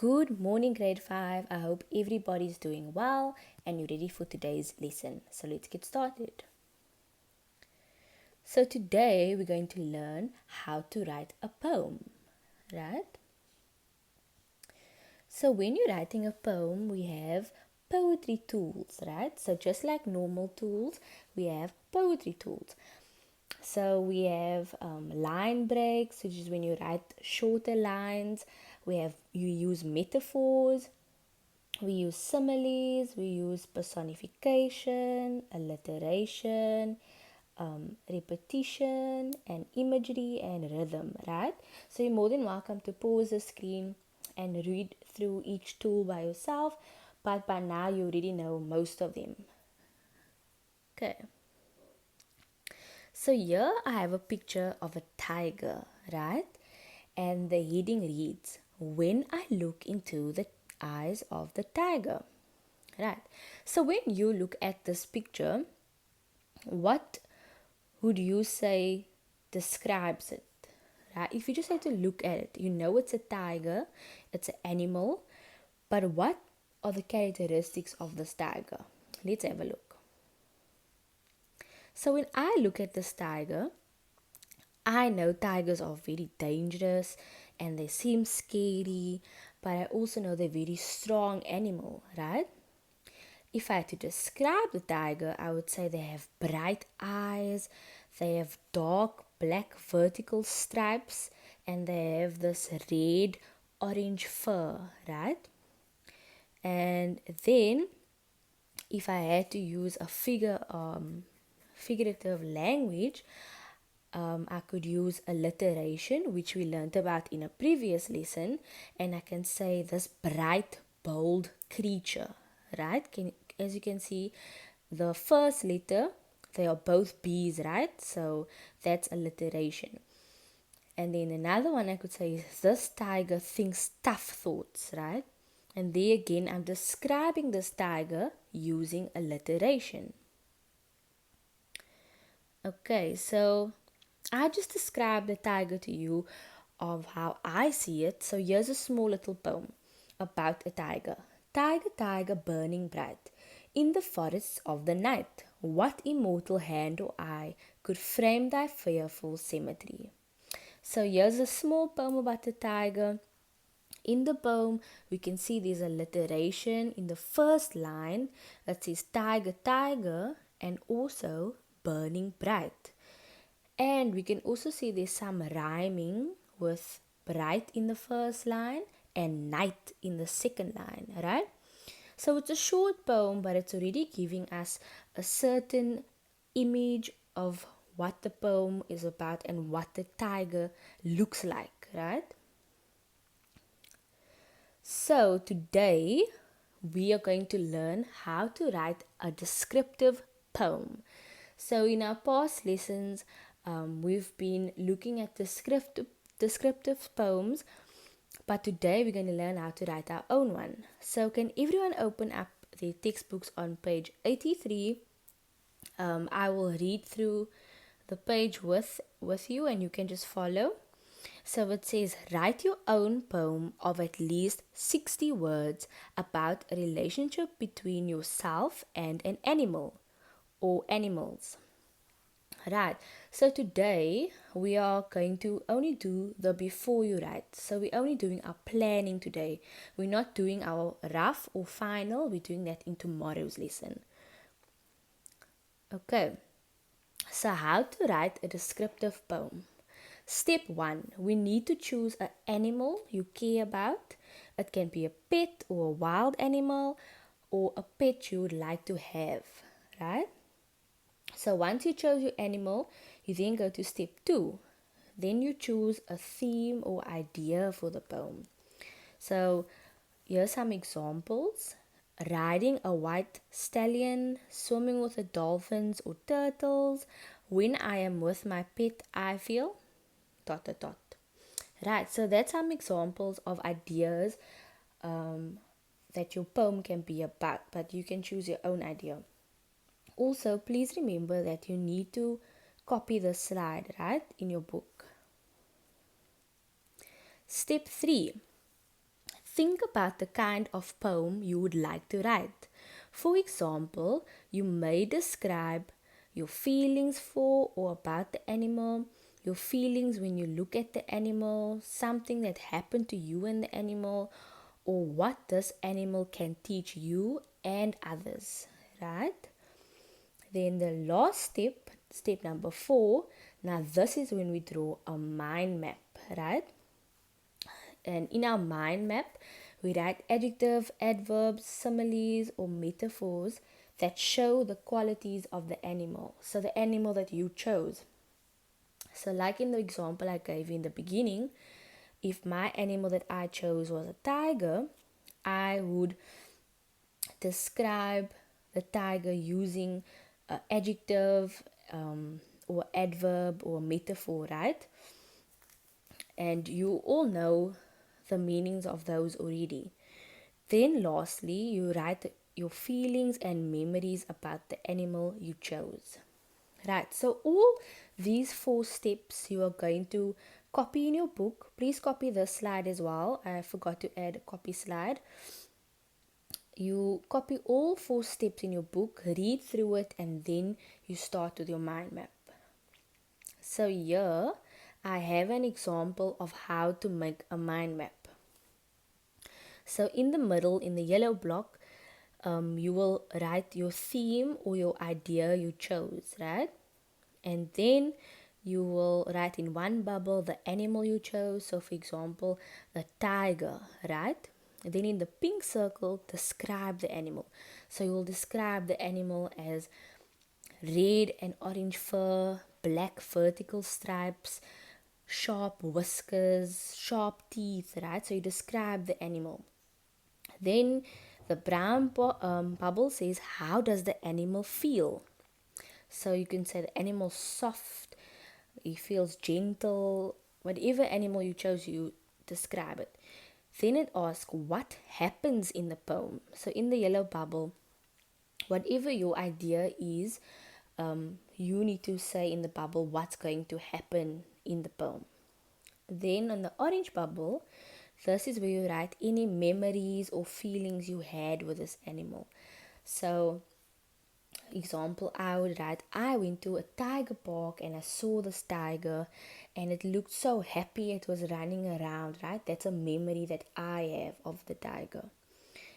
Good morning, grade 5. I hope everybody's doing well and you're ready for today's lesson. So let's get started. So today we're going to learn how to write a poem, right? So when you're writing a poem, we have poetry tools, right? So just like normal tools, we have poetry tools. So we have line breaks, which is when you write shorter lines. You use metaphors. We use similes, we use personification, alliteration, repetition, and imagery and rhythm, right? So you're more than welcome to pause the screen and read through each tool by yourself, but by now you already know most of them. Okay. So here I have a picture of a tiger, right? And the heading reads, "When I look into the eyes of the tiger." Right. So when you look at this picture, what would you say describes it? Right? If you just had to look at it, you know it's a tiger, it's an animal, but what are the characteristics of this tiger? Let's have a look. So when I look at this tiger, I know tigers are very dangerous and they seem scary, but I also know they're very strong animal, right? If I had to describe the tiger, I would say they have bright eyes, they have dark black vertical stripes, and they have this red orange fur, right? And then, if I had to use a figurative language, I could use alliteration, which we learned about in a previous lesson, and I can say this bright, bold creature, right? As you can see, the first letter, they are both B's, right? So that's alliteration. And then another one I could say is this tiger thinks tough thoughts, right? And there again, I'm describing this tiger using alliteration. Okay, so I just described the tiger to you of how I see it. So here's a small little poem about a tiger. Tiger, tiger, burning bright in the forests of the night. What immortal hand or eye could frame thy fearful symmetry? So here's a small poem about the tiger. In the poem, we can see there's alliteration in the first line that says tiger, tiger, and also burning bright. And we can also see there's some rhyming with bright in the first line and night in the second line, right? So it's a short poem, but it's already giving us a certain image of what the poem is about and what the tiger looks like, right? So today we are going to learn how to write a descriptive poem. So in our past lessons, we've been looking at descriptive poems, but today we're going to learn how to write our own one. So can everyone open up their textbooks on page 83? I will read through the page with you and you can just follow. So it says, write your own poem of at least 60 words about a relationship between yourself and an animal or animals. Right, so today we are going to only do the before you write. So we're only doing our planning today. We're not doing our rough or final, we're doing that in tomorrow's lesson. Okay, so how to write a descriptive poem. Step 1, we need to choose an animal you care about. It can be a pet or a wild animal or a pet you would like to have, right? So once you chose your animal, you then go to step 2. Then you choose a theme or idea for the poem. So here's some examples. Riding a white stallion, swimming with the dolphins or turtles. When I am with my pet, I feel ... Right, so that's some examples of ideas that your poem can be about, but you can choose your own idea. Also, please remember that you need to copy the slide, right, in your book. Step 3. think about the kind of poem you would like to write. For example, you may describe your feelings for or about the animal, your feelings when you look at the animal, something that happened to you and the animal, or what this animal can teach you and others, right? Then the last step, step number 4, now this is when we draw a mind map, right? And in our mind map, we write adjectives, adverbs, similes, or metaphors that show the qualities of the animal. So the animal that you chose. So, like in the example I gave you in the beginning, if my animal that I chose was a tiger, I would describe the tiger using an adjective or adverb or metaphor, right? And you all know the meanings of those already. Then, lastly, you write your feelings and memories about the animal you chose. Right, so all these 4 steps you are going to copy in your book. Please copy this slide as well. I forgot to add a copy slide. You copy all 4 steps in your book, read through it, and then you start with your mind map. So here I have an example of how to make a mind map. So in the middle, in the yellow block, you will write your theme or your idea you chose, right? And then you will write in one bubble the animal you chose. So for example, the tiger, right? And then in the pink circle, describe the animal. So you will describe the animal as red and orange fur, black vertical stripes, sharp whiskers, sharp teeth, right? So you describe the animal. Then the brown bubble says, how does the animal feel? So you can say the animal's soft, he feels gentle, whatever animal you chose, you describe it. Then it asks, what happens in the poem? So in the yellow bubble, whatever your idea is, you need to say in the bubble what's going to happen in the poem. Then on the orange bubble, this is where you write any memories or feelings you had with this animal. So, example, I would write, I went to a tiger park and I saw this tiger and it looked so happy, it was running around, right? That's a memory that I have of the tiger.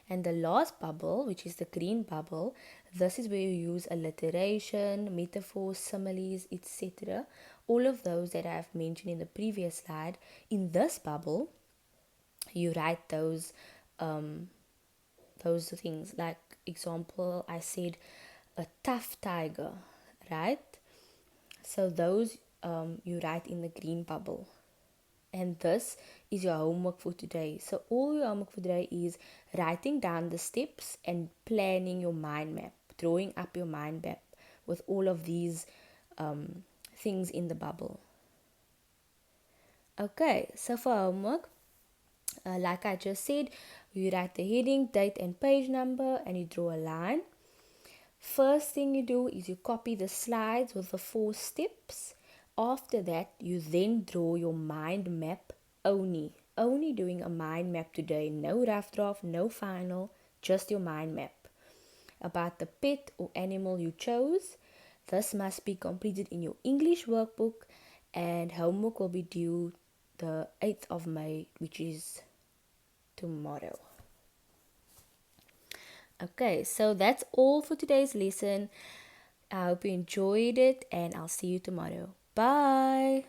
And the last bubble, which is the green bubble, this is where you use alliteration, metaphors, similes, etc. All of those that I've mentioned in the previous slide. In this bubble, you write those things. Like example, I said a tough tiger, right? So those you write in the green bubble. And this is your homework for today. So all your homework for today is writing down the steps and planning your mind map, drawing up your mind map with all of these things in the bubble. Okay, so for homework, like I just said, you write the heading, date and page number, and you draw a line. First thing you do is you copy the slides with the 4 steps. After that, you then draw your mind map only. Only doing a mind map today. No rough draft, no final, just your mind map. About the pet or animal you chose. This must be completed in your English workbook, and homework will be due the 8th of May, which is tomorrow. Okay, so that's all for today's lesson. I hope you enjoyed it, and I'll see you tomorrow. Bye.